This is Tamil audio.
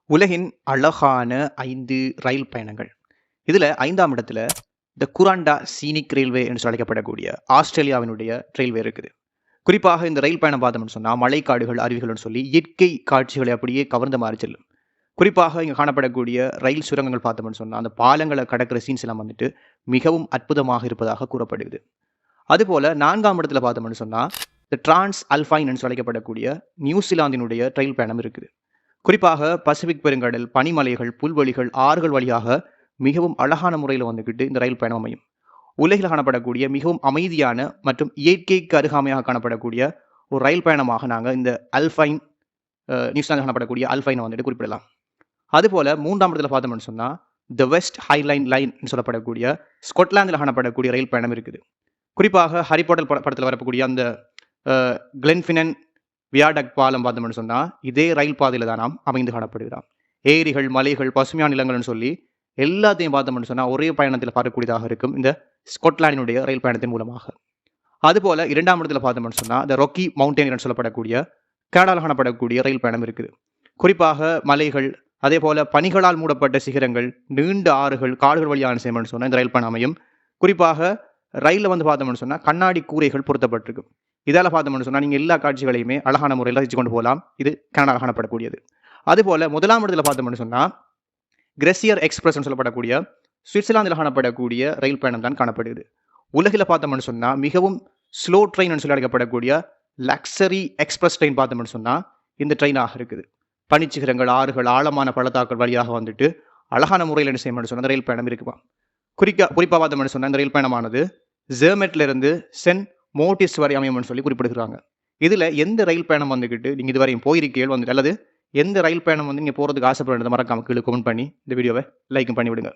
உலகின் அழகான 5 ரயில் பயணங்கள். இதுல 5ஆம் இடத்துல த குராண்டா சீனிக் ரயில்வே என்று அழைக்கப்படக்கூடிய ஆஸ்திரேலியாவினுடைய ரயில்வே இருக்குது. குறிப்பாக இந்த ரயில் பயணம் பார்த்தோம்னு சொன்னா, மலைக்காடுகள், அருவிகள்னு சொல்லி இயற்கை காட்சிகளை அப்படியே கவர்ந்த மாரி செல்லும். குறிப்பாக இங்க காணப்படக்கூடிய ரயில் சுரங்கங்கள் பார்த்தோம்னு சொன்னா, அந்த பாலங்கள கடக்கிற சீன்ஸ் எல்லாம் வந்துட்டு மிகவும் அற்புதமாக இருப்பதாக கூறப்படுகிறது. அதுபோல 4ஆம் இடத்துல பார்த்தோம்னு சொன்னா, த டிரான்ஸ் அல்பைன் என்று அழைக்கப்படக்கூடிய நியூசிலாந்தினுடைய ரயில் பயணம் இருக்குது. குறிப்பாக பசிபிக் பெருங்கடல், பனிமலைகள், புல்வெளிகள், ஆறுகள் வழியாக மிகவும் அழகான முறையில் வந்துகிட்டு இந்த ரயில் பயணம் அமையும். உலகில் காணப்படக்கூடிய மிகவும் அமைதியான மற்றும் இயற்கைக்கு அருகாமையாக காணப்படக்கூடிய ஒரு ரயில் பயணமாக நாங்கள் இந்த அல்பைன் நியூசிலாந்து காணப்படக்கூடிய அல்பைனை வந்துட்டு குறிப்பிடலாம். அதுபோல 3ஆம் இடத்துல பார்த்தோம்னு சொன்னா த வெஸ்ட் ஹைலைன் லைன் சொல்லப்படக்கூடிய ஸ்கொட்லாந்தில் காணப்படக்கூடிய ரயில் பயணம் இருக்குது. குறிப்பாக ஹாரி பாட்டர் படத்தில் வரக்கூடிய அந்த கிளென்ஃபினன் வியாடக் பாலம் பார்த்தோம்னு சொன்னா இதே ரயில் பாதையில தான் நாம் அமைந்து காணப்படுகிறோம். ஏரிகள், மலைகள், பசுமையான நிலங்கள்னு சொல்லி எல்லாத்தையும் பார்த்தோம்னு சொன்னா ஒரே பயணத்தில் பார்க்கக்கூடியதாக இருக்கும் இந்த ஸ்கொட்லாண்டினுடைய ரயில் பயணத்தின் மூலமாக. அதுபோல 2ஆம் இடத்துல பார்த்தோம்னு சொன்னா த ராக்கி மவுண்டன் என்று சொல்லப்படக்கூடிய கனடாவில் காணப்படக்கூடிய ரயில் பயணம் இருக்குது. குறிப்பாக மலைகள், அதே போல பனிகளால் மூடப்பட்ட சிகரங்கள், நீண்ட ஆறுகள், காடுகள் வழியான செய்யணும்னு சொன்னா இந்த ரயில் பயணம் அமையும். குறிப்பாக ரயிலில் வந்து பார்த்தோம்னு சொன்னா கண்ணாடி கூரைகள் பொருத்தப்பட்டிருக்கும். இதால் பார்த்தோம்னு சொன்னால் நீங்கள் எல்லா காட்சிகளையுமே அழகான முறையில் ரசித்து கொண்டு போகலாம். இது கனடாவில் காணப்படக்கூடியது. அதுபோல் 1ஆம் இடத்துல பார்த்தோம்னு சொன்னால் கிரெசியர் எக்ஸ்பிரஸ் சொல்லப்படக்கூடிய சுவிட்சர்லாந்தில் காணப்படக்கூடிய ரயில் பயணம் தான் காணப்படுகிறது. உலகில் பார்த்தோம்னு சொன்னால் மிகவும் ஸ்லோ ட்ரெயின் சொல்லி அழைக்கப்படக்கூடிய லக்ஸரி எக்ஸ்பிரஸ் ட்ரெயின் பார்த்தோம்னு சொன்னால் இந்த ட்ரெயினாக இருக்குது. பனிச்சிகரங்கள், ஆறுகள், ஆழமான பள்ளத்தாக்கள் வழியாக வந்துட்டு அழகான முறையில் என்ன செய்யணும்னு சொன்னால் ரயில் பயணம் இருக்குமா. குறிப்பாக பார்த்தோம்னு சொன்னால் இந்த ரயில் பயணமானது ஜெர்மெட்லேருந்து சென்ட் மோட்டிஸ் வரை அமையும்னு சொல்லி குறிப்பிடுகிறாங்க. இதுல எந்த ரயில் பயணம் வந்துகிட்டு நீங்க இதுவரையும் போயிருக்கீங்க வந்துட்டு, அல்லது எந்த ரயில் பயணம் வந்து நீங்க போறதுக்கு ஆசைப்படுறது மறக்காம கீழே கமெண்ட் பண்ணி இந்த வீடியோவை லைக் பண்ணி விடுங்க.